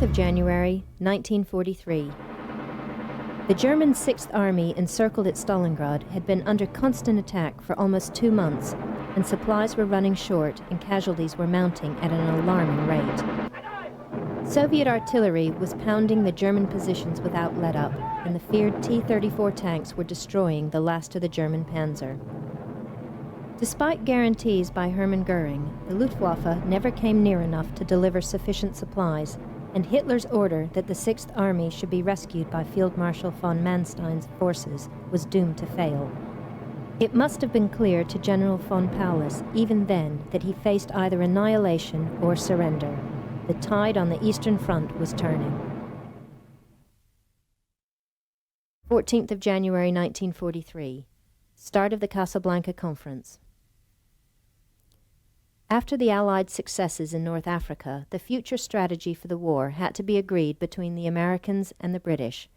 4th of January, 1943. The German Sixth Army encircled at Stalingrad had been under constant attack for almost 2 months, and supplies were running short and casualties were mounting at an alarming rate. Soviet artillery was pounding the German positions without let-up, and the feared T-34 tanks were destroying the last of the German panzer. Despite guarantees by Hermann Goering, the Luftwaffe never came near enough to deliver sufficient supplies, and Hitler's order that the Sixth Army should be rescued by Field Marshal von Manstein's forces was doomed to fail. It must have been clear to General von Paulus even then that he faced either annihilation or surrender. The tide on the Eastern Front was turning. 14th of January 1943. Start of the Casablanca Conference. After the Allied successes in North Africa, the future strategy for the war had to be agreed between the Americans and the British.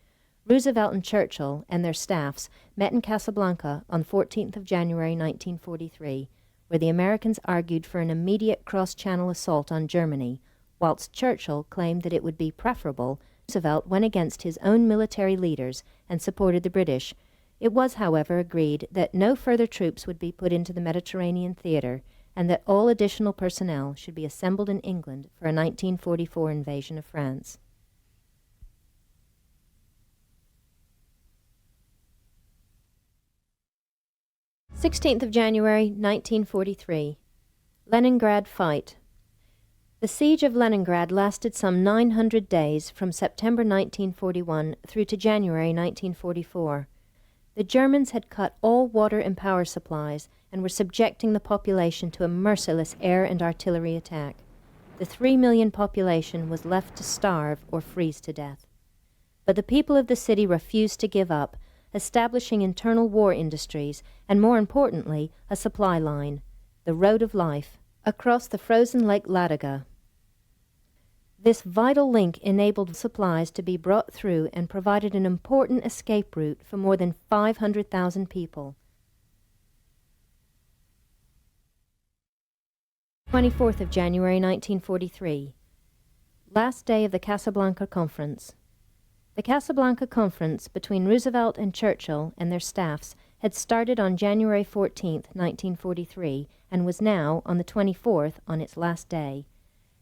Roosevelt and Churchill and their staffs met in Casablanca on 14th of January 1943, where the Americans argued for an immediate cross-channel assault on Germany, whilst Churchill claimed that it would be preferable. Roosevelt went against his own military leaders and supported the British. It was, however, agreed that no further troops would be put into the Mediterranean theater, and that all additional personnel should be assembled in England for a 1944 invasion of France. (16th of January, 1943). Leningrad fight. The siege of Leningrad lasted some 900 days from September 1941 through to January 1944. The Germans had cut all water and power supplies and were subjecting the population to a merciless air and artillery attack. The 3 million population was left to starve or freeze to death. But the people of the city refused to give up, establishing internal war industries and, more importantly, a supply line, the Road of Life, across the frozen Lake Ladoga. This vital link enabled supplies to be brought through and provided an important escape route for more than 500,000 people. 24th of January 1943. Last day of the Casablanca Conference. The Casablanca Conference between Roosevelt and Churchill and their staffs had started on January 14, 1943, and was now, on the 24th, on its last day.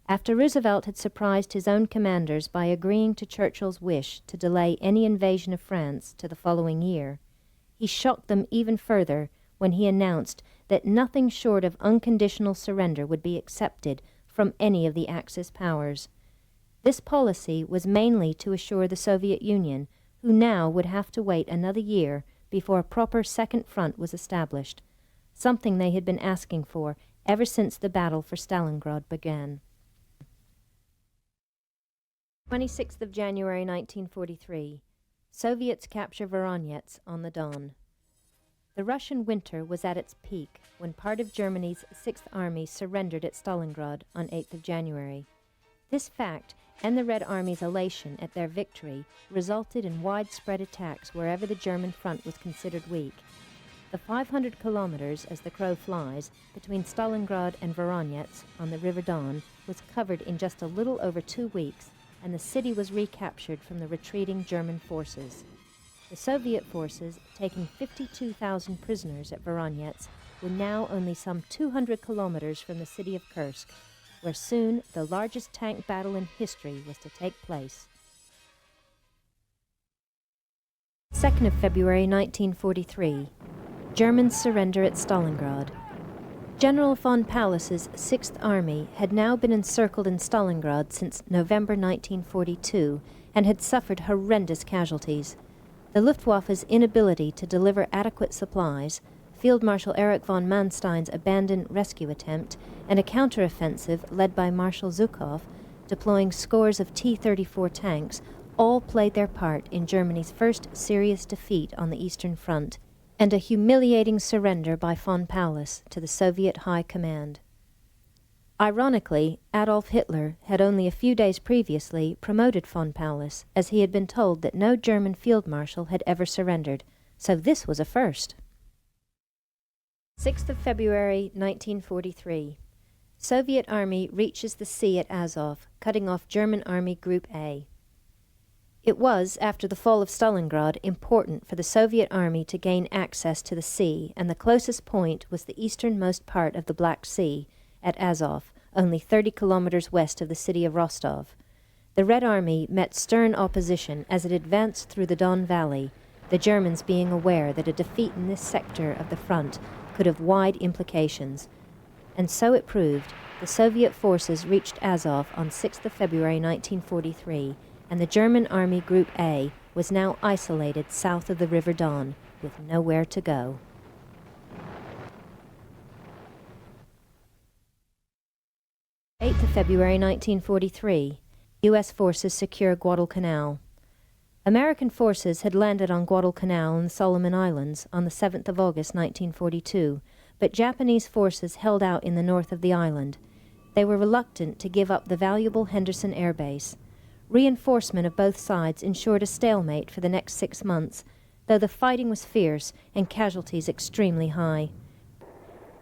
After Roosevelt had surprised his own commanders by agreeing to Churchill's wish to delay any invasion of France to the following year, he shocked them even further when he announced that nothing short of unconditional surrender would be accepted from any of the Axis powers. This policy was mainly to assure the Soviet Union, who now would have to wait another year before a proper second front was established, something they had been asking for ever since the battle for Stalingrad began. 26th of January 1943. Soviets capture Voronezh on the Don. The Russian winter was at its peak when part of Germany's Sixth Army surrendered at Stalingrad on 8th of January. This fact, and the Red Army's elation at their victory, resulted in widespread attacks wherever the German front was considered weak. The 500 kilometers, as the crow flies, between Stalingrad and Voronezh on the River Don was covered in just a little over 2 weeks, and the city was recaptured from the retreating German forces. The Soviet forces, taking 52,000 prisoners at Voronezh, were now only some 200 kilometers from the city of Kursk, where soon the largest tank battle in history was to take place. 2nd of February 1943. Germans surrender at Stalingrad. General von Paulus's Sixth Army had now been encircled in Stalingrad since November 1942 and had suffered horrendous casualties. The Luftwaffe's inability to deliver adequate supplies, Field Marshal Erich von Manstein's abandoned rescue attempt, and a counteroffensive led by Marshal Zhukov, deploying scores of T-34 tanks, all played their part in Germany's first serious defeat on the Eastern Front, and a humiliating surrender by von Paulus to the Soviet High Command. Ironically, Adolf Hitler had only a few days previously promoted von Paulus, as he had been told that no German field marshal had ever surrendered, so this was a first. 6th of February, 1943. Soviet Army reaches the sea at Azov, cutting off German Army Group A. It was, after the fall of Stalingrad, important for the Soviet Army to gain access to the sea, and the closest point was the easternmost part of the Black Sea, at Azov, only 30 kilometers west of the city of Rostov. The Red Army met stern opposition as it advanced through the Don Valley, the Germans being aware that a defeat in this sector of the front could have wide implications. And so it proved. The Soviet forces reached Azov on 6th of February 1943, and the German Army Group A was now isolated south of the River Don, with nowhere to go. February 1943, U.S. forces secure Guadalcanal. American forces had landed on Guadalcanal in the Solomon Islands on the 7th of August 1942, but Japanese forces held out in the north of the island. They were reluctant to give up the valuable Henderson Air Base. Reinforcement of both sides ensured a stalemate for the next 6 months, though the fighting was fierce and casualties extremely high.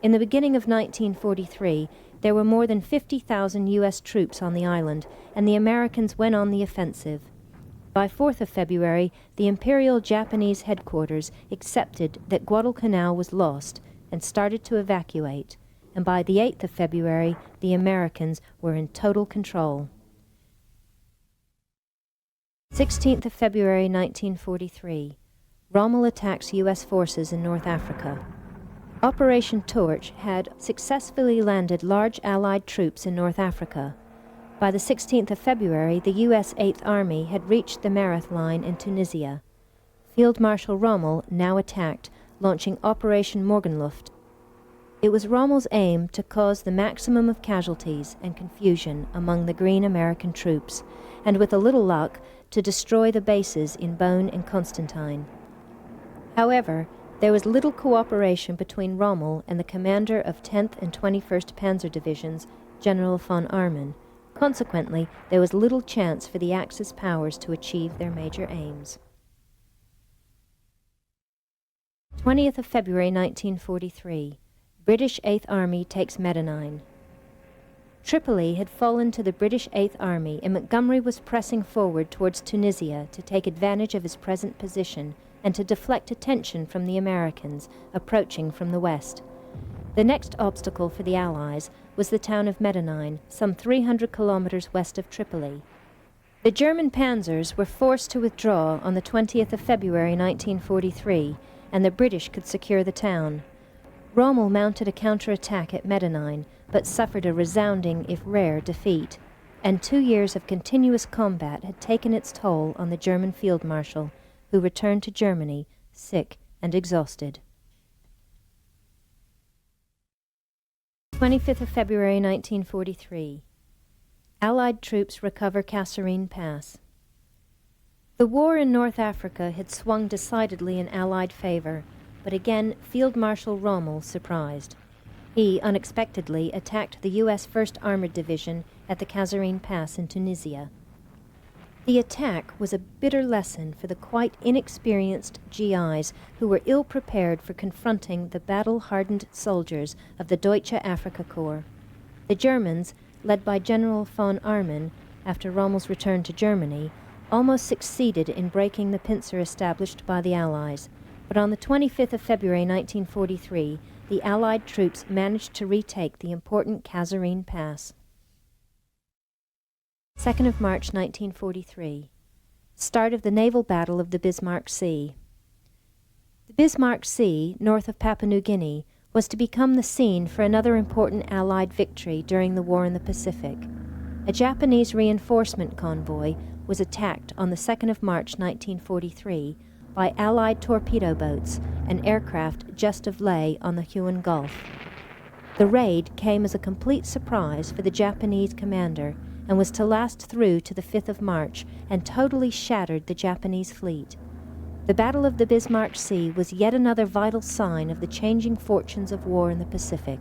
In the beginning of 1943, there were more than 50,000 U.S. troops on the island, and the Americans went on the offensive. By 4th of February, the Imperial Japanese headquarters accepted that Guadalcanal was lost and started to evacuate, and by the 8th of February, the Americans were in total control. 16th of February 1943, Rommel attacks U.S. forces in North Africa. Operation Torch had successfully landed large Allied troops in North Africa. By the 16th of February, the U.S. 8th Army had reached the Mareth line in Tunisia. Field Marshal Rommel now attacked, launching Operation Morgenluft. It was Rommel's aim to cause the maximum of casualties and confusion among the Green American troops, and with a little luck, to destroy the bases in Beaune and Constantine. However, there was little cooperation between Rommel and the commander of 10th and 21st Panzer Divisions, General von Arnim. Consequently, there was little chance for the Axis powers to achieve their major aims. 20th of February 1943. British 8th Army takes Medellin. Tripoli had fallen to the British 8th Army, and Montgomery was pressing forward towards Tunisia to take advantage of his present position and to deflect attention from the Americans approaching from the west. The next obstacle for the Allies was the town of Medellin, some 300 kilometers west of Tripoli. The German panzers were forced to withdraw on the 20th of February 1943, and the British could secure the town. Rommel mounted a counterattack at Medellin, but suffered a resounding, if rare, defeat, and 2 years of continuous combat had taken its toll on the German field marshal, who returned to Germany, sick and exhausted. 25th of February 1943. Allied troops recover Kasserine Pass. The war in North Africa had swung decidedly in Allied favor, but again Field Marshal Rommel surprised. He unexpectedly attacked the U.S. 1st Armored Division at the Kasserine Pass in Tunisia. The attack was a bitter lesson for the quite inexperienced GIs who were ill-prepared for confronting the battle-hardened soldiers of the Deutsche Afrika Korps. The Germans, led by General von Arnim, after Rommel's return to Germany, almost succeeded in breaking the pincer established by the Allies, but on the 25th of February 1943, the Allied troops managed to retake the important Kasserine Pass. 2nd of March 1943. Start of the naval battle of the Bismarck Sea. The Bismarck Sea, north of Papua New Guinea, was to become the scene for another important Allied victory during the war in the Pacific. A Japanese reinforcement convoy was attacked on the 2nd of March 1943 by Allied torpedo boats and aircraft just of lay on the Huon Gulf. The raid came as a complete surprise for the Japanese commander and was to last through to the 5th of March and totally shattered the Japanese fleet. The Battle of the Bismarck Sea was yet another vital sign of the changing fortunes of war in the Pacific.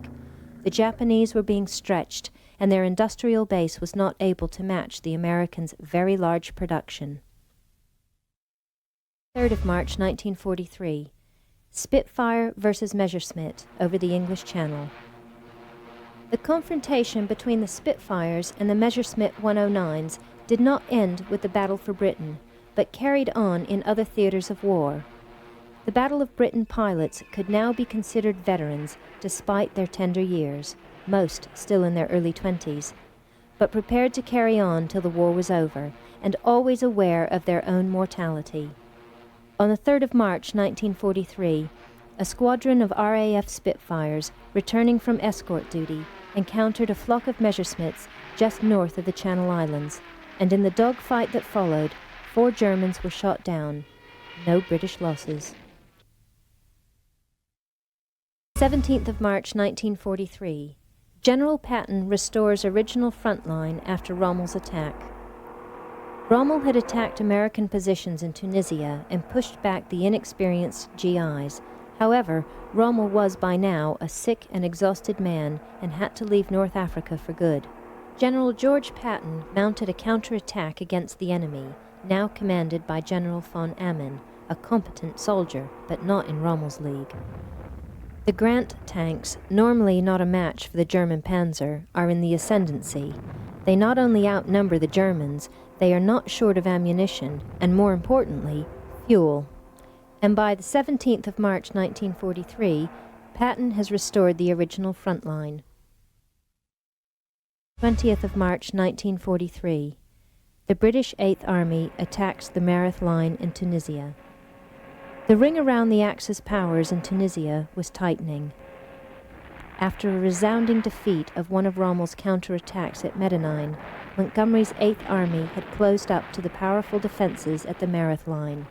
The Japanese were being stretched, and their industrial base was not able to match the Americans' very large production. 3rd of March 1943. Spitfire versus Messerschmitt over the English Channel. The confrontation between the Spitfires and the Messerschmitt 109s did not end with the Battle for Britain, but carried on in other theaters of war. The Battle of Britain pilots could now be considered veterans despite their tender years, most still in their early 20s, but prepared to carry on till the war was over, and always aware of their own mortality. On the 3rd of March 1943, a squadron of RAF Spitfires, returning from escort duty, encountered a flock of Messerschmitts just north of the Channel Islands, and in the dogfight that followed, 4 Germans were shot down. No British losses. 17th of March 1943. General Patton restores original front line after Rommel's attack. Rommel had attacked American positions in Tunisia and pushed back the inexperienced GIs. However, Rommel was by now a sick and exhausted man and had to leave North Africa for good. General George Patton mounted a counterattack against the enemy, now commanded by General von Amen, a competent soldier, but not in Rommel's league. The Grant tanks, normally not a match for the German Panzer, are in the ascendancy. They not only outnumber the Germans, they are not short of ammunition, and more importantly, fuel. And by the 17th of March 1943, Patton has restored the original front line. 20th of March 1943. The British Eighth Army attacks the Mareth line in Tunisia. The ring around the Axis powers in Tunisia was tightening. After a resounding defeat of one of Rommel's counterattacks at Medellin, Montgomery's Eighth Army had closed up to the powerful defenses at the Mareth line.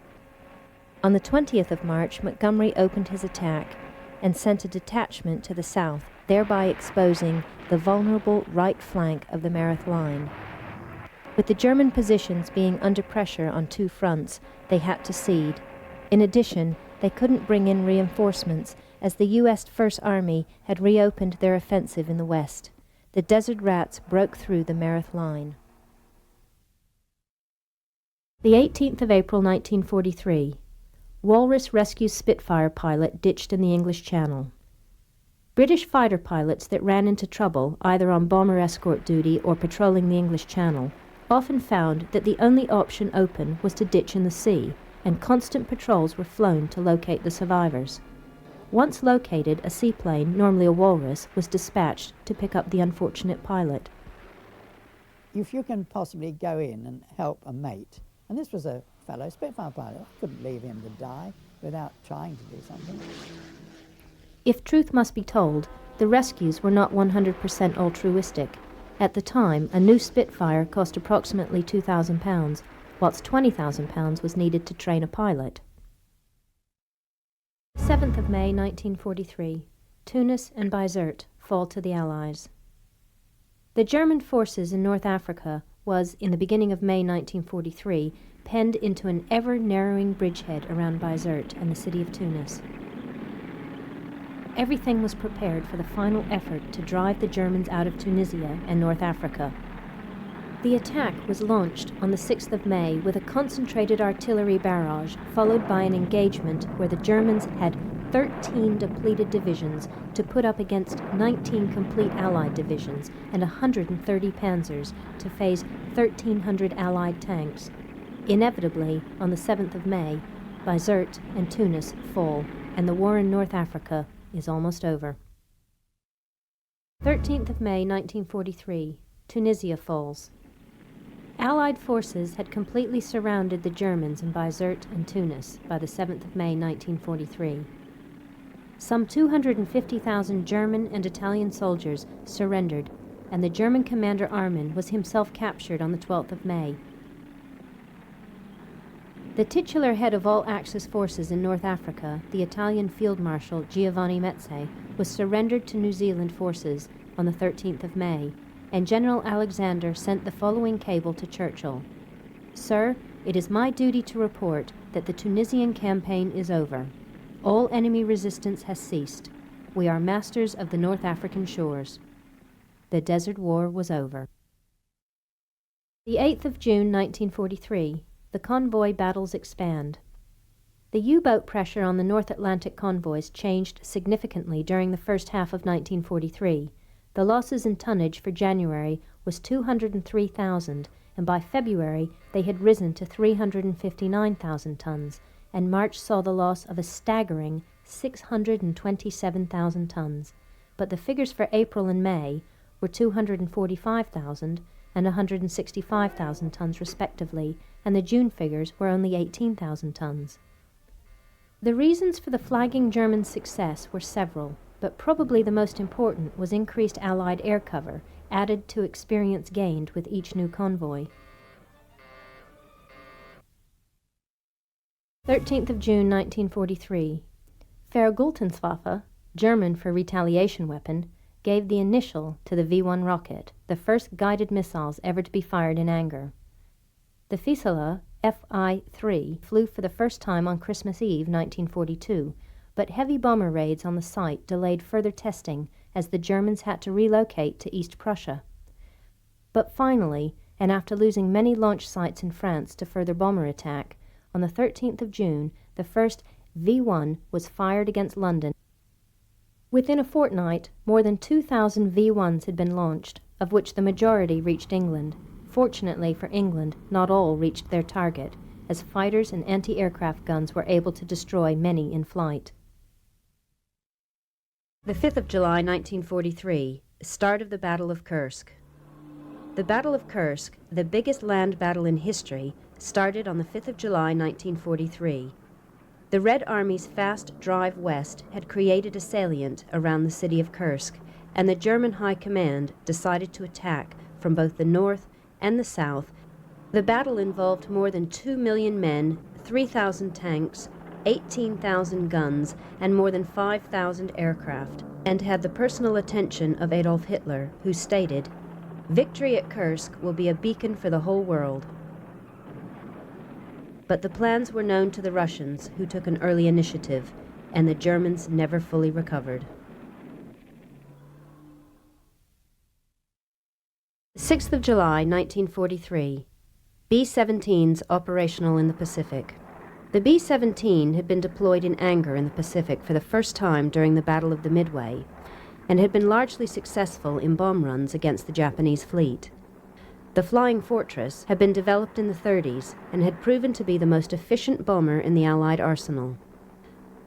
On the 20th of March, Montgomery opened his attack and sent a detachment to the south, thereby exposing the vulnerable right flank of the Mareth line. With the German positions being under pressure on 2 fronts, they had to cede. In addition, they couldn't bring in reinforcements as the U.S. First Army had reopened their offensive in the west. The Desert Rats broke through the Mareth line. The 18th of April 1943. Walrus rescues Spitfire pilot ditched in the English Channel. British fighter pilots that ran into trouble, either on bomber escort duty or patrolling the English Channel, often found that the only option open was to ditch in the sea, and constant patrols were flown to locate the survivors. Once located, a seaplane, normally a Walrus, was dispatched to pick up the unfortunate pilot. If you can possibly go in and help a mate, and this was a fellow Spitfire pilot, I couldn't leave him to die without trying to do something. If truth must be told, the rescues were not 100% altruistic. At the time, a new Spitfire cost approximately £2,000, whilst £20,000 was needed to train a pilot. 7th of May 1943. Tunis and Bizerte fall to the Allies. The German forces in North Africa was, in the beginning of May 1943, penned into an ever-narrowing bridgehead around Bizerte and the city of Tunis. Everything was prepared for the final effort to drive the Germans out of Tunisia and North Africa. The attack was launched on the 6th of May with a concentrated artillery barrage, followed by an engagement where the Germans had 13 depleted divisions to put up against 19 complete Allied divisions and 130 panzers to face 1,300 Allied tanks. Inevitably, on the 7th of May, Bizerte and Tunis fall, and the war in North Africa is almost over. 13th of May 1943. Tunisia falls. Allied forces had completely surrounded the Germans in Bizerte and Tunis by the 7th of May 1943. Some 250,000 German and Italian soldiers surrendered, and the German commander Armin was himself captured on the 12th of May. The titular head of all Axis forces in North Africa, the Italian Field Marshal Giovanni Mezze, was surrendered to New Zealand forces on the 13th of May, and General Alexander sent the following cable to Churchill. "Sir, it is my duty to report that the Tunisian campaign is over. All enemy resistance has ceased. We are masters of the North African shores." The Desert War was over. The 8th of June 1943. The convoy battles expand. The U-boat pressure on the North Atlantic convoys changed significantly during the first half of 1943. the losses in tonnage for January was 203,000, and by February they had risen to 359,000 tons, and March saw the loss of a staggering 627,000 tons. But the figures for April and May were 245,000 and 165,000 tons respectively, and the June figures were only 18,000 tons. The reasons for the flagging German success were several, but probably the most important was increased Allied air cover, added to experience gained with each new convoy. 13th of June 1943. Vergeltungswaffe, German for retaliation weapon, gave the initial to the V-1 rocket, the first guided missiles ever to be fired in anger. The Fieseler Fi-3 flew for the first time on Christmas Eve 1942, but heavy bomber raids on the site delayed further testing as the Germans had to relocate to East Prussia. But finally, and after losing many launch sites in France to further bomber attack, on the 13th of June, the first V-1 was fired against London. Within a fortnight, more than 2,000 V-1s had been launched, of which the majority reached England. Fortunately for England, not all reached their target, as fighters and anti-aircraft guns were able to destroy many in flight. The 5th of July 1943, start of the Battle of Kursk. The Battle of Kursk, the biggest land battle in history, started on the 5th of July 1943. The Red Army's fast drive west had created a salient around the city of Kursk, and the German High Command decided to attack from both the north and the south. The battle involved more than 2 million men, 3,000 tanks, 18,000 guns, and more than 5,000 aircraft, and had the personal attention of Adolf Hitler, who stated, "Victory at Kursk will be a beacon for the whole world." But the plans were known to the Russians, who took an early initiative, and the Germans never fully recovered. 6th of July 1943. B-17s operational in the Pacific. The B-17 had been deployed in anger in the Pacific for the first time during the Battle of the Midway, and had been largely successful in bomb runs against the Japanese fleet. The Flying Fortress had been developed in the 30s and had proven to be the most efficient bomber in the Allied arsenal.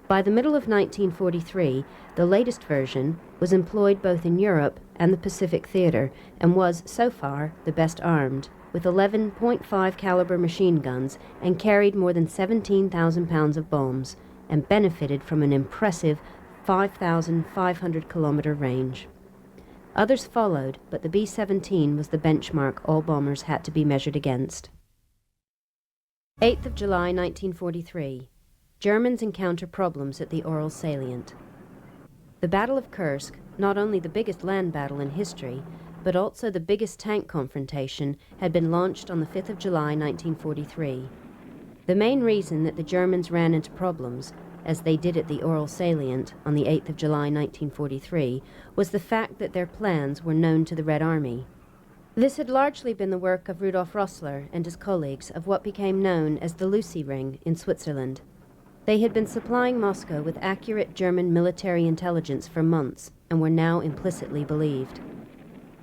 By the middle of 1943, the latest version was employed both in Europe and the Pacific theater and was, so far, the best armed, with 11.5 caliber machine guns, and carried more than 17,000 pounds of bombs, and benefited from an impressive 5,500 kilometer range. Others followed, but the B-17 was the benchmark all bombers had to be measured against. 8th of July 1943. Germans encounter problems at the Orel salient. The Battle of Kursk, not only the biggest land battle in history, but also the biggest tank confrontation, had been launched on the 5th of July 1943. The main reason that the Germans ran into problems, as they did at the Orel salient on the 8th of July 1943, was the fact that their plans were known to the Red Army. This had largely been the work of Rudolf Rossler and his colleagues of what became known as the Lucy Ring in Switzerland. They had been supplying Moscow with accurate German military intelligence for months and were now implicitly believed.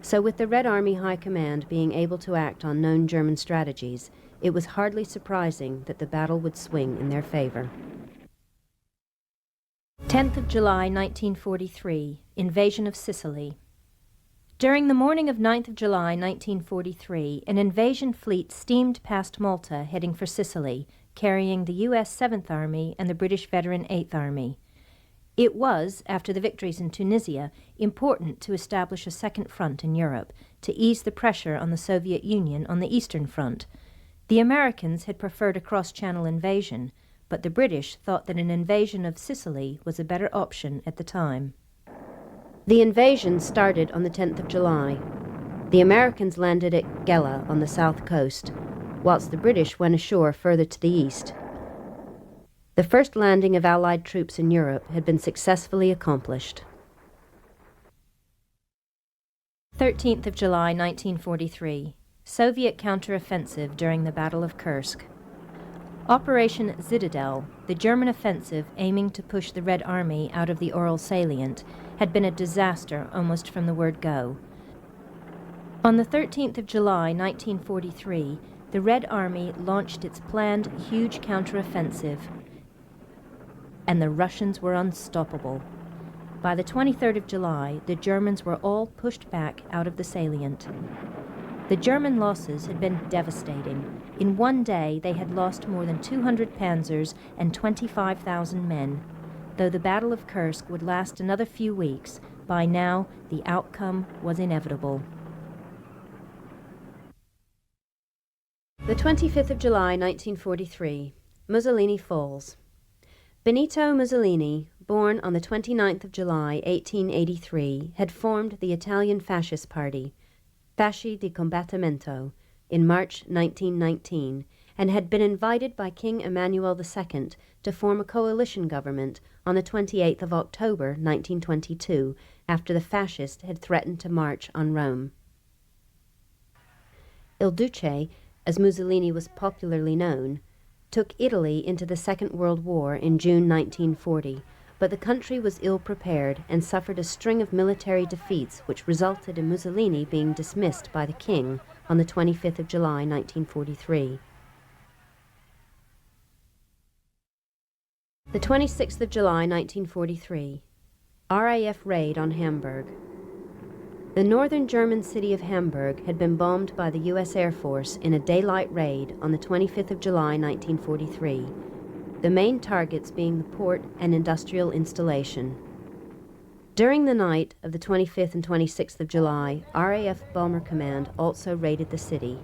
So with the Red Army High Command being able to act on known German strategies, it was hardly surprising that the battle would swing in their favor. 10th of July 1943, invasion of Sicily. During the morning of 9th of July 1943, an invasion fleet steamed past Malta heading for Sicily, carrying the U.S. 7th Army and the British veteran 8th Army. It was, after the victories in Tunisia, important to establish a second front in Europe, to ease the pressure on the Soviet Union on the Eastern Front. The Americans had preferred a cross-channel invasion, but the British thought that an invasion of Sicily was a better option at the time. The invasion started on the 10th of July. The Americans landed at Gela on the south coast, whilst the British went ashore further to the east. The first landing of Allied troops in Europe had been successfully accomplished. 13th of July 1943, Soviet counteroffensive during the Battle of Kursk. Operation Citadel, the German offensive aiming to push the Red Army out of the Orel salient, had been a disaster almost from the word go. On the 13th of July, 1943, the Red Army launched its planned huge counteroffensive, and the Russians were unstoppable. By the 23rd of July, the Germans were all pushed back out of the salient. The German losses had been devastating. In one day, they had lost more than 200 panzers and 25,000 men. Though the Battle of Kursk would last another few weeks, by now the outcome was inevitable. The 25th of July, 1943. Mussolini falls. Benito Mussolini, born on the 29th of July, 1883, had formed the Italian Fascist Party, Fasci di Combattimento, in March 1919, and had been invited by King Emmanuel II to form a coalition government on the 28th of October 1922, after the fascists had threatened to march on Rome. Il Duce, as Mussolini was popularly known, took Italy into the Second World War in June 1940, but the country was ill-prepared and suffered a string of military defeats which resulted in Mussolini being dismissed by the king on the 25th of July 1943. The 26th of July 1943. RAF raid on Hamburg. The northern German city of Hamburg had been bombed by the U.S. Air Force in a daylight raid on the 25th of July 1943, the main targets being the port and industrial installation. During the night of the 25th and 26th of July, RAF Bomber Command also raided the city.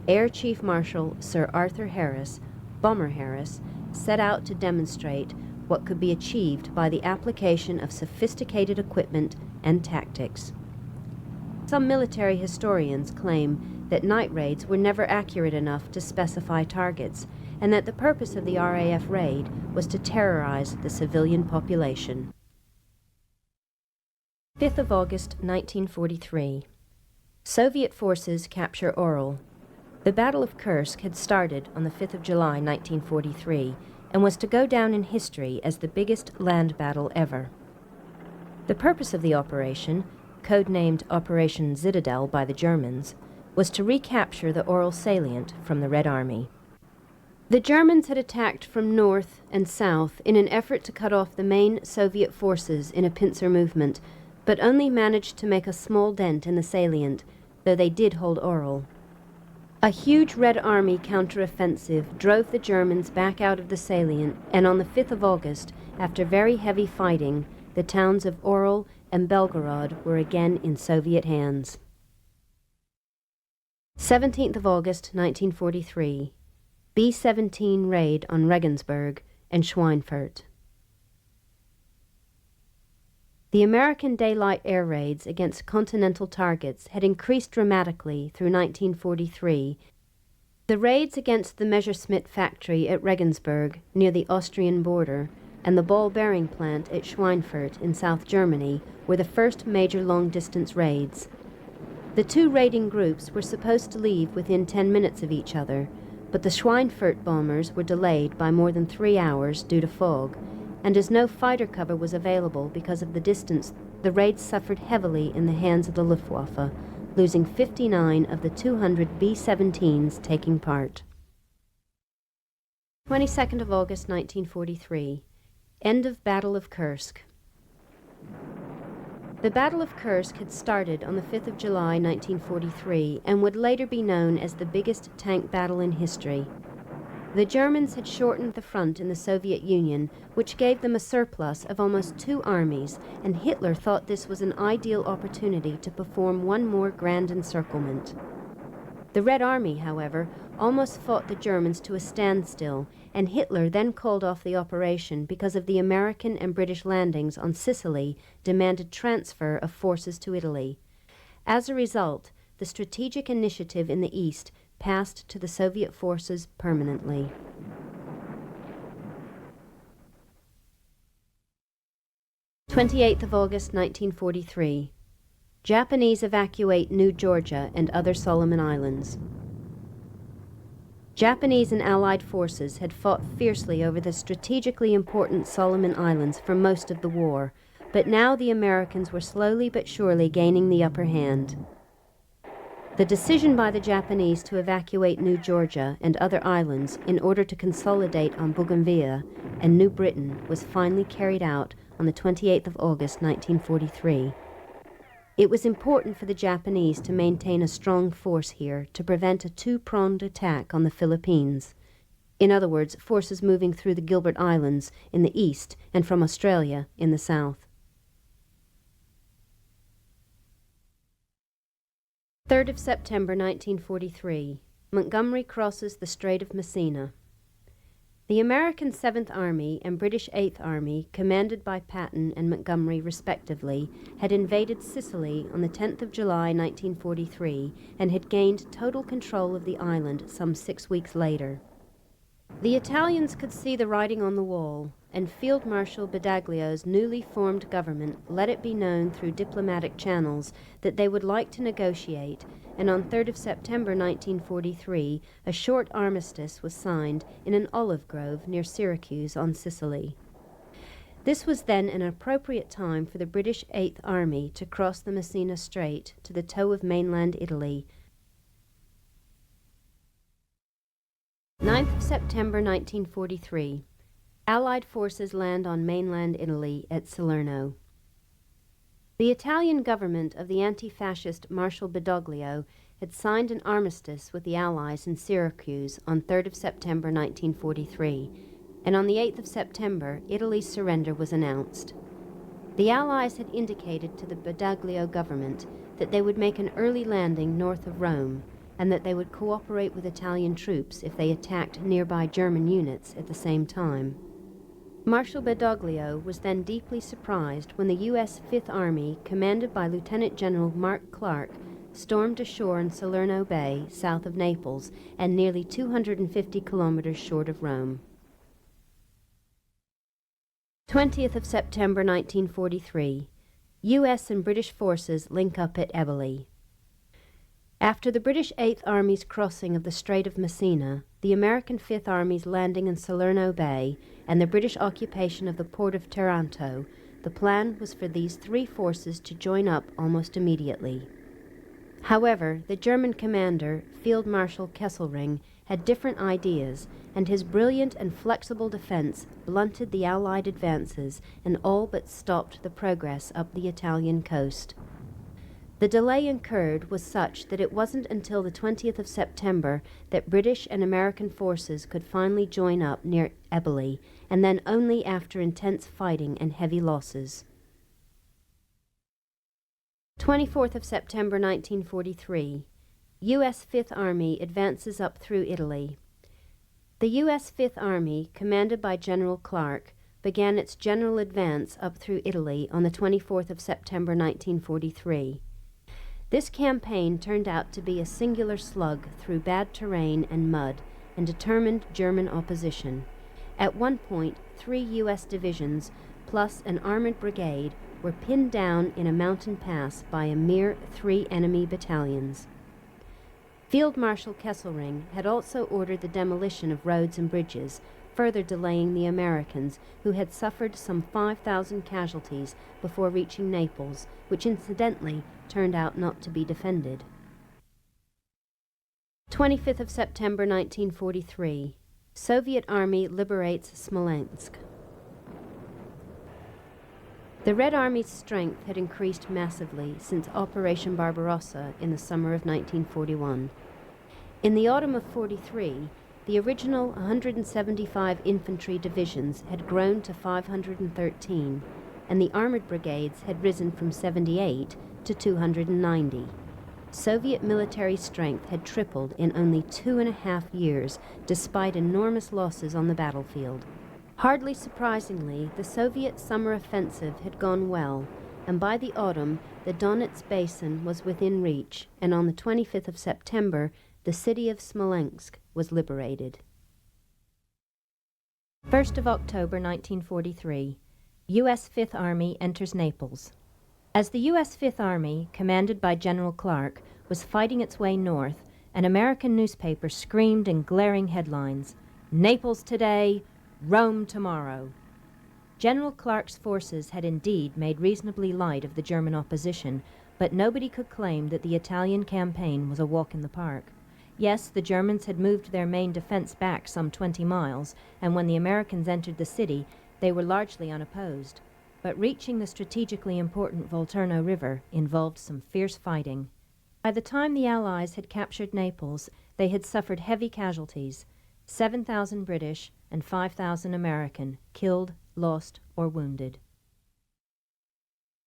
Air Chief Marshal Sir Arthur Harris, Bomber Harris, set out to demonstrate what could be achieved by the application of sophisticated equipment and tactics. Some military historians claim that night raids were never accurate enough to specify targets, and that the purpose of the RAF raid was to terrorize the civilian population. 5th of August, 1943. Soviet forces capture Orel. The Battle of Kursk had started on the 5th of July, 1943, and was to go down in history as the biggest land battle ever. The purpose of the operation, codenamed Operation Citadel by the Germans, was to recapture the Orel salient from the Red Army. The Germans had attacked from north and south in an effort to cut off the main Soviet forces in a pincer movement, but only managed to make a small dent in the salient, though they did hold Orel. A huge Red Army counteroffensive drove the Germans back out of the salient, and on the 5th of August, after very heavy fighting, the towns of Orel and Belgorod were again in Soviet hands. 17th of August, 1943. B-17 raid on Regensburg and Schweinfurt. The American daylight air raids against continental targets had increased dramatically through 1943. The raids against the Messerschmitt factory at Regensburg, near the Austrian border, and the ball bearing plant at Schweinfurt in South Germany were the first major long-distance raids. The two raiding groups were supposed to leave within 10 minutes of each other, but the Schweinfurt bombers were delayed by more than 3 hours due to fog, and as no fighter cover was available because of the distance, the raids suffered heavily in the hands of the Luftwaffe, losing 59 of the 200 B-17s taking part. 22nd of August, 1943. End of Battle of Kursk. The Battle of Kursk had started on the 5th of July, 1943, and would later be known as the biggest tank battle in history. The Germans had shortened the front in the Soviet Union, which gave them a surplus of almost 2 armies, and Hitler thought this was an ideal opportunity to perform one more grand encirclement. The Red Army, however, almost fought the Germans to a standstill, and Hitler then called off the operation because of the American and British landings on Sicily demanded transfer of forces to Italy. As a result, the strategic initiative in the East passed to the Soviet forces permanently. of August, 1943. Japanese evacuate New Georgia and other Solomon Islands. Japanese and Allied forces had fought fiercely over the strategically important Solomon Islands for most of the war, but now the Americans were slowly but surely gaining the upper hand. The decision by the Japanese to evacuate New Georgia and other islands in order to consolidate on Bougainville and New Britain was finally carried out on the 28th of August 1943. It was important for the Japanese to maintain a strong force here to prevent a two-pronged attack on the Philippines. In other words, forces moving through the Gilbert Islands in the east and from Australia in the south. 3rd of September 1943. Montgomery crosses the Strait of Messina. The American 7th Army and British 8th Army, commanded by Patton and Montgomery respectively, had invaded Sicily on the 10th of July 1943 and had gained total control of the island some 6 weeks later. The Italians could see the writing on the wall, and Field Marshal Badoglio's newly formed government let it be known through diplomatic channels that they would like to negotiate, and on 3rd of September 1943 a short armistice was signed in an olive grove near Syracuse on Sicily. This was then an appropriate time for the British 8th Army to cross the Messina Strait to the toe of mainland Italy. 9th of September 1943. Allied forces land on mainland Italy at Salerno. The Italian government of the anti-fascist Marshal Badoglio had signed an armistice with the Allies in Syracuse on 3rd of September 1943, and on the 8th of September, Italy's surrender was announced. The Allies had indicated to the Badoglio government that they would make an early landing north of Rome, and that they would cooperate with Italian troops if they attacked nearby German units at the same time. Marshal Badoglio was then deeply surprised when the U.S. Fifth Army, commanded by Lieutenant General Mark Clark, stormed ashore in Salerno Bay, south of Naples, and nearly 250 kilometers short of Rome. 20th of September 1943. U.S. and British forces link up at Eboli. After the British 8th Army's crossing of the Strait of Messina, the American 5th Army's landing in Salerno Bay, and the British occupation of the port of Taranto, the plan was for these three forces to join up almost immediately. However, the German commander, Field Marshal Kesselring, had different ideas, and his brilliant and flexible defense blunted the Allied advances and all but stopped the progress up the Italian coast. The delay incurred was such that it wasn't until the 20th of September that British and American forces could finally join up near Eboli, and then only after intense fighting and heavy losses. 24th of September 1943. U.S. Fifth Army advances up through Italy. The U.S. Fifth Army, commanded by General Clark, began its general advance up through Italy on the 24th of September 1943. This campaign turned out to be a singular slug through bad terrain and mud and determined German opposition. At one point, 3 U.S. divisions plus an armored brigade were pinned down in a mountain pass by a mere 3 enemy battalions. Field Marshal Kesselring had also ordered the demolition of roads and bridges, further delaying the Americans, who had suffered some 5,000 casualties before reaching Naples, which incidentally turned out not to be defended. 25th of September 1943. Soviet Army liberates Smolensk. The Red Army's strength had increased massively since Operation Barbarossa in the summer of 1941. In the autumn of 43, the original 175 infantry divisions had grown to 513, and the armored brigades had risen from 78 to 290. Soviet military strength had tripled in only 2.5 years, despite enormous losses on the battlefield. Hardly surprisingly, the Soviet summer offensive had gone well, and by the autumn, the Donets Basin was within reach, and on the 25th of September, the city of Smolensk was liberated. 1st of October 1943. U.S. Fifth Army enters Naples. As the U.S. Fifth Army, commanded by General Clark, was fighting its way north, an American newspaper screamed in glaring headlines, "Naples today, Rome tomorrow." General Clark's forces had indeed made reasonably light of the German opposition, but nobody could claim that the Italian campaign was a walk in the park. Yes, the Germans had moved their main defense back some 20 miles, and when the Americans entered the city, they were largely unopposed. But reaching the strategically important Volturno River involved some fierce fighting. By the time the Allies had captured Naples, they had suffered heavy casualties, 7,000 British and 5,000 American, killed, lost, or wounded.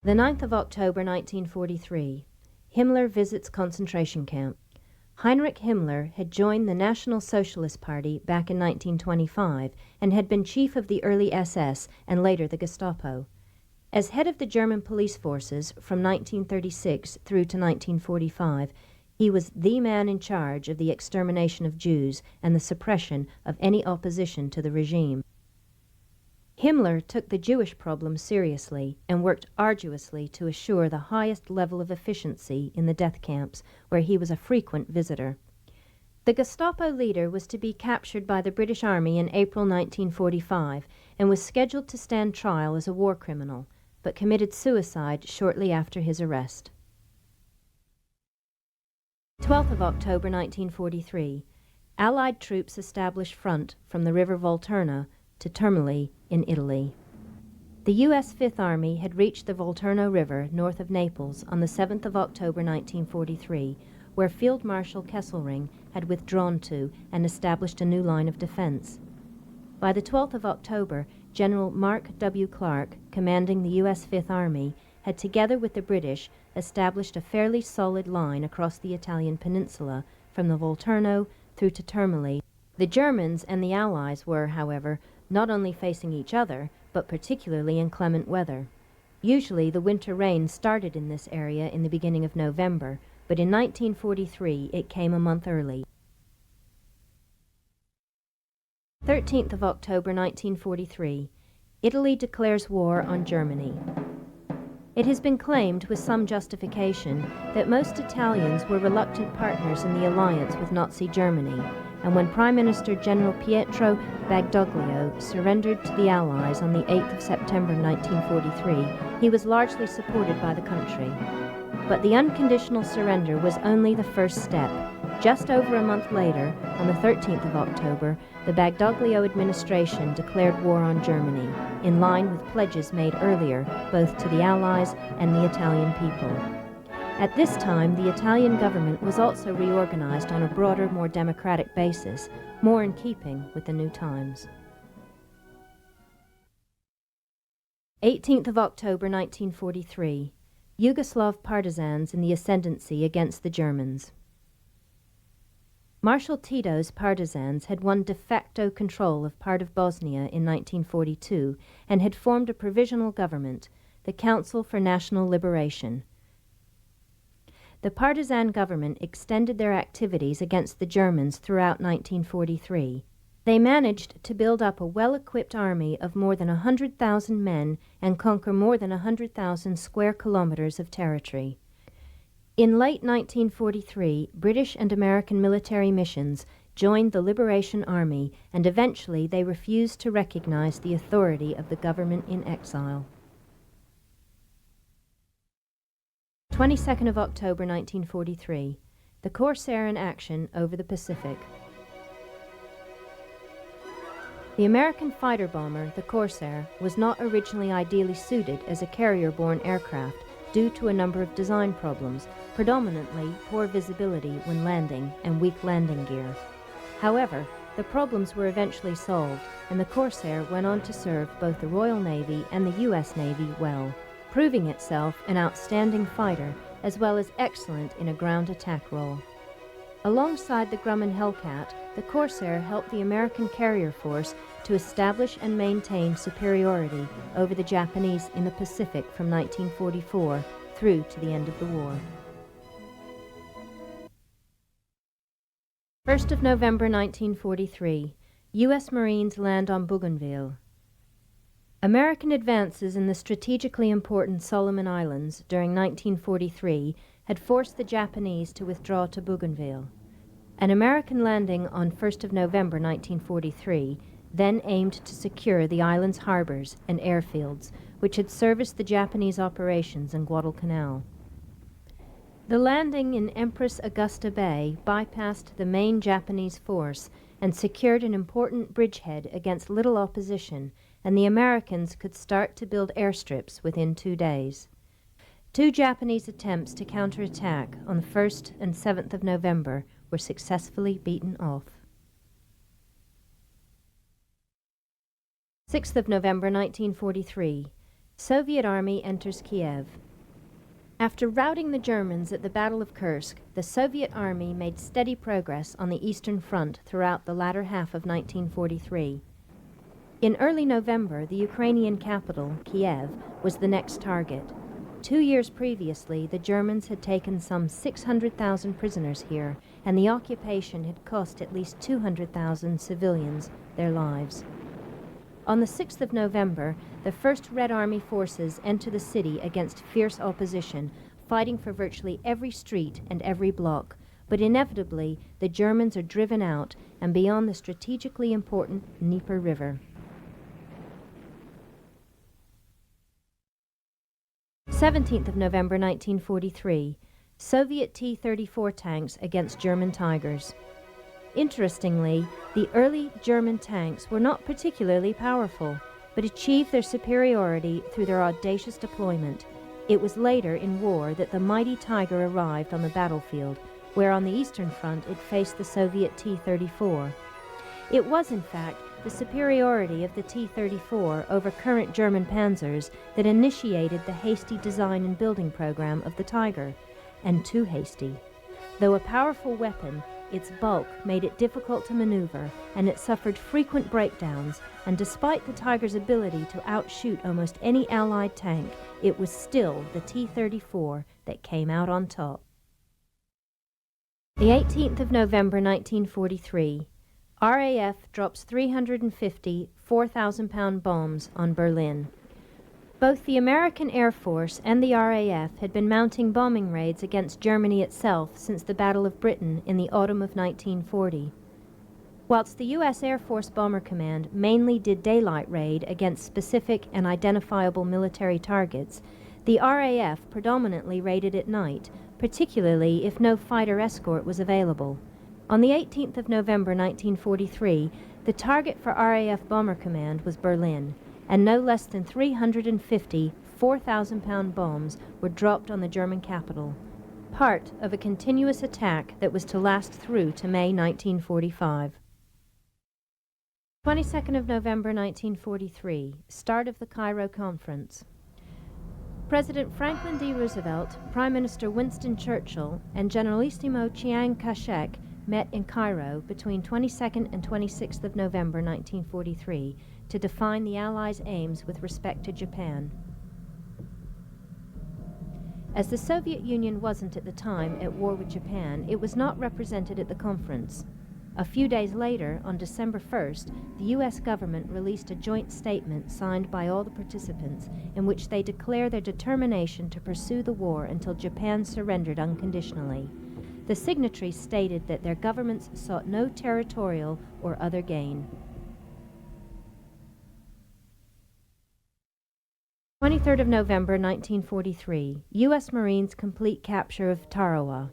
The 9th of October 1943. Himmler visits concentration camp. Heinrich Himmler had joined the National Socialist Party back in 1925 and had been chief of the early SS and later the Gestapo. As head of the German police forces from 1936 through to 1945, he was the man in charge of the extermination of Jews and the suppression of any opposition to the regime. Himmler took the Jewish problem seriously and worked arduously to assure the highest level of efficiency in the death camps, where he was a frequent visitor. The Gestapo leader was to be captured by the British Army in April 1945 and was scheduled to stand trial as a war criminal, but committed suicide shortly after his arrest. 12th of October 1943. Allied troops establish front from the river Volturno to Termoli in Italy. The U.S. Fifth Army had reached the Volturno River north of Naples on the 7th of October 1943, where Field Marshal Kesselring had withdrawn to and established a new line of defense. By the 12th of October, General Mark W. Clark, commanding the U.S. Fifth Army, had together with the British established a fairly solid line across the Italian peninsula from the Volturno through to Termoli. The Germans and the Allies were, however, not only facing each other, but particularly inclement weather. Usually the winter rain started in this area in the beginning of November, but in 1943 it came a month early. 13th of October 1943. Italy declares war on Germany. It has been claimed with some justification that most Italians were reluctant partners in the alliance with Nazi Germany, and when Prime Minister General Pietro Badoglio surrendered to the Allies on the 8th of September 1943, he was largely supported by the country. But the unconditional surrender was only the first step. Just over a month later, on the 13th of October, the Badoglio administration declared war on Germany, in line with pledges made earlier, both to the Allies and the Italian people. At this time, the Italian government was also reorganized on a broader, more democratic basis, more in keeping with the new times. 18th of October 1943. Yugoslav partisans in the ascendancy against the Germans. Marshal Tito's partisans had won de facto control of part of Bosnia in 1942 and had formed a provisional government, the Council for National Liberation. The partisan government extended their activities against the Germans throughout 1943. They managed to build up a well-equipped army of more than 100,000 men and conquer more than 100,000 square kilometers of territory. In late 1943, British and American military missions joined the Liberation Army, and eventually they refused to recognize the authority of the government in exile. 22nd of October 1943. The Corsair in action over the Pacific. The American fighter bomber, the Corsair, was not originally ideally suited as a carrier-borne aircraft due to a number of design problems, predominantly poor visibility when landing and weak landing gear. However, the problems were eventually solved, and the Corsair went on to serve both the Royal Navy and the U.S. Navy well, proving itself an outstanding fighter as well as excellent in a ground attack role. Alongside the Grumman Hellcat, the Corsair helped the American carrier force to establish and maintain superiority over the Japanese in the Pacific from 1944 through to the end of the war. 1st of November 1943. U.S. Marines land on Bougainville. American advances in the strategically important Solomon Islands during 1943 had forced the Japanese to withdraw to Bougainville. An American landing on 1st of November 1943 then aimed to secure the island's harbors and airfields, which had serviced the Japanese operations in Guadalcanal. The landing in Empress Augusta Bay bypassed the main Japanese force and secured an important bridgehead against little opposition, and the Americans could start to build airstrips within 2 days. 2 Japanese attempts to counterattack on the 1st and 7th of November were successfully beaten off. 6th of November 1943. Soviet Army enters Kiev. After routing the Germans at the Battle of Kursk, the Soviet Army made steady progress on the Eastern Front throughout the latter half of 1943. In early November, the Ukrainian capital, Kiev, was the next target. 2 years previously, the Germans had taken some 600,000 prisoners here, and the occupation had cost at least 200,000 civilians their lives. On the 6th of November, the First Red Army forces enter the city against fierce opposition, fighting for virtually every street and every block, but inevitably the Germans are driven out and beyond the strategically important Dnieper River. 17th of November 1943. Soviet T-34 tanks against German Tigers. Interestingly, the early German tanks were not particularly powerful, but achieved their superiority through their audacious deployment. It was later in war that the mighty Tiger arrived on the battlefield, where on the Eastern Front it faced the Soviet T-34. It was, in fact, the superiority of the T-34 over current German panzers that initiated the hasty design and building program of the Tiger, and too hasty. Though a powerful weapon, its bulk made it difficult to maneuver, and it suffered frequent breakdowns, and despite the Tiger's ability to outshoot almost any Allied tank, it was still the T-34 that came out on top. The 18th of November 1943. RAF drops 350 4,000-pound bombs on Berlin. Both the American Air Force and the RAF had been mounting bombing raids against Germany itself since the Battle of Britain in the autumn of 1940. Whilst the U.S. Air Force Bomber Command mainly did daylight raid against specific and identifiable military targets, the RAF predominantly raided at night, particularly if no fighter escort was available. On the 18th of November 1943, the target for RAF Bomber Command was Berlin, and no less than 350 4,000-pound bombs were dropped on the German capital, part of a continuous attack that was to last through to May 1945. 22nd of November 1943, start of the Cairo Conference. President Franklin D. Roosevelt, Prime Minister Winston Churchill, and Generalissimo Chiang Kai-shek met in Cairo between 22nd and 26th of November 1943 to define the Allies' aims with respect to Japan. As the Soviet Union wasn't at the time at war with Japan, it was not represented at the conference. A few days later, on December 1st, the U.S. government released a joint statement signed by all the participants in which they declare their determination to pursue the war until Japan surrendered unconditionally. The signatories stated that their governments sought no territorial or other gain. 23rd of November 1943, U.S. Marines complete capture of Tarawa.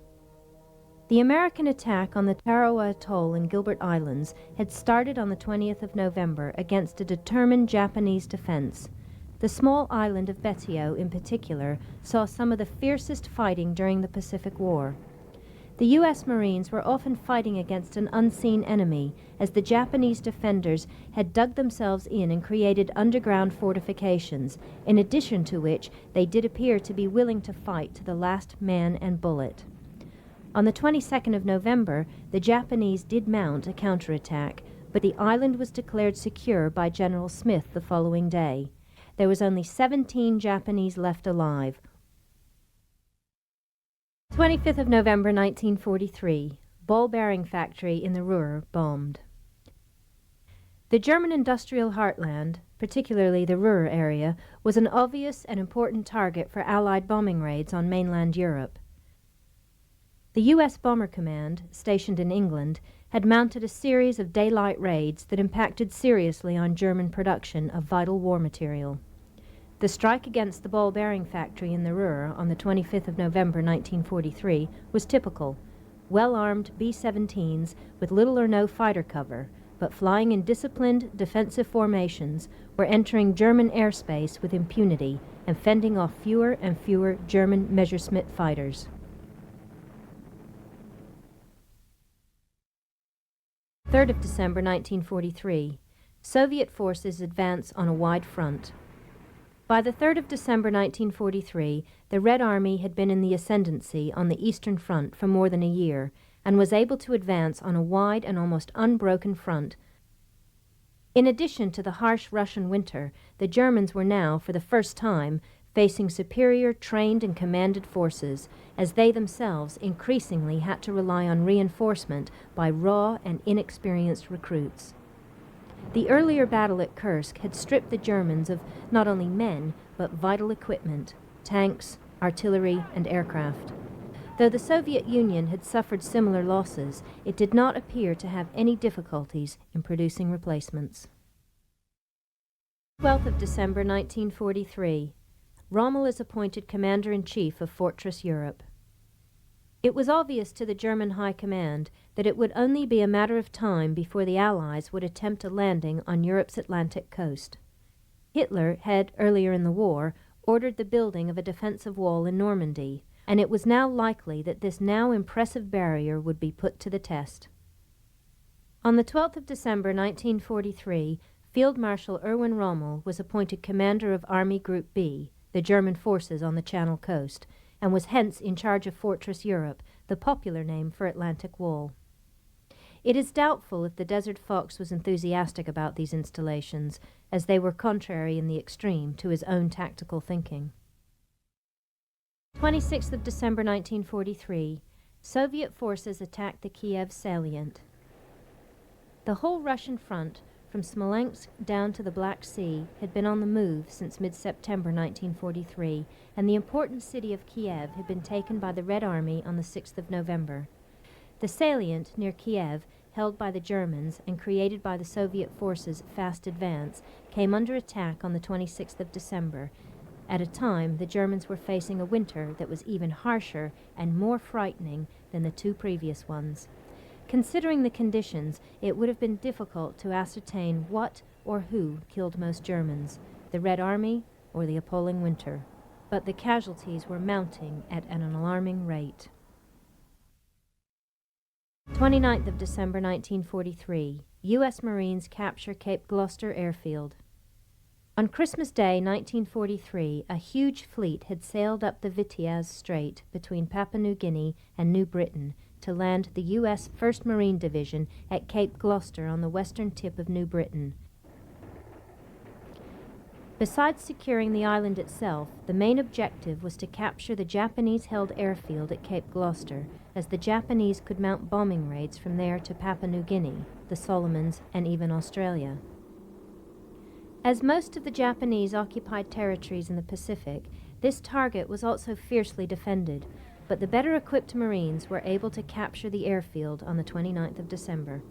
The American attack on the Tarawa Atoll in Gilbert Islands had started on the 20th of November against a determined Japanese defense. The small island of Betio, in particular, saw some of the fiercest fighting during the Pacific War. The U.S. Marines were often fighting against an unseen enemy, as the Japanese defenders had dug themselves in and created underground fortifications, in addition to which they did appear to be willing to fight to the last man and bullet. On the 22nd of November, the Japanese did mount a counterattack, but the island was declared secure by General Smith the following day. There was only 17 Japanese left alive. 25th of November 1943, ball bearing factory in the Ruhr bombed. The German industrial heartland, particularly the Ruhr area, was an obvious and important target for Allied bombing raids on mainland Europe. The U.S. Bomber Command, stationed in England, had mounted a series of daylight raids that impacted seriously on German production of vital war material. The strike against the ball bearing factory in the Ruhr on the 25th of November 1943 was typical. Well-armed B-17s with little or no fighter cover, but flying in disciplined defensive formations, were entering German airspace with impunity and fending off fewer and fewer German Messerschmitt fighters. 3rd of December 1943. Soviet forces advance on a wide front. By the 3rd of December 1943, the Red Army had been in the ascendancy on the Eastern Front for more than a year and was able to advance on a wide and almost unbroken front. In addition to the harsh Russian winter, the Germans were now, for the first time, facing superior trained and commanded forces, as they themselves increasingly had to rely on reinforcement by raw and inexperienced recruits. The earlier battle at Kursk had stripped the Germans of not only men, but vital equipment, tanks, artillery, and aircraft. Though the Soviet Union had suffered similar losses, it did not appear to have any difficulties in producing replacements. 12th of December 1943. Rommel is appointed Commander-in-Chief of Fortress Europe. It was obvious to the German High Command that it would only be a matter of time before the Allies would attempt a landing on Europe's Atlantic coast. Hitler had, earlier in the war, ordered the building of a defensive wall in Normandy, and it was now likely that this now impressive barrier would be put to the test. On the 12th of December 1943, Field Marshal Erwin Rommel was appointed commander of Army Group B, the German forces on the Channel coast, and was hence in charge of Fortress Europe, the popular name for Atlantic Wall. It is doubtful if the Desert Fox was enthusiastic about these installations, as they were contrary in the extreme to his own tactical thinking. 26th of December 1943. Soviet forces attacked the Kiev salient. The whole Russian front, from Smolensk down to the Black Sea, had been on the move since mid-September 1943, and the important city of Kiev had been taken by the Red Army on the 6th of November. The salient near Kiev, held by the Germans and created by the Soviet forces' fast advance, came under attack on the 26th of December, at a time the Germans were facing a winter that was even harsher and more frightening than the two previous ones. Considering the conditions, it would have been difficult to ascertain what or who killed most Germans, the Red Army or the appalling winter. But the casualties were mounting at an alarming rate. 29th of December 1943. U.S. Marines capture Cape Gloucester airfield. On Christmas Day 1943, a huge fleet had sailed up the Vitiaz Strait between Papua New Guinea and New Britain to land the U.S. 1st Marine Division at Cape Gloucester on the western tip of New Britain. Besides securing the island itself, the main objective was to capture the Japanese-held airfield at Cape Gloucester, as the Japanese could mount bombing raids from there to Papua New Guinea, the Solomons, and even Australia. As most of the Japanese occupied territories in the Pacific, this target was also fiercely defended, but the better-equipped Marines were able to capture the airfield on the 29th of December.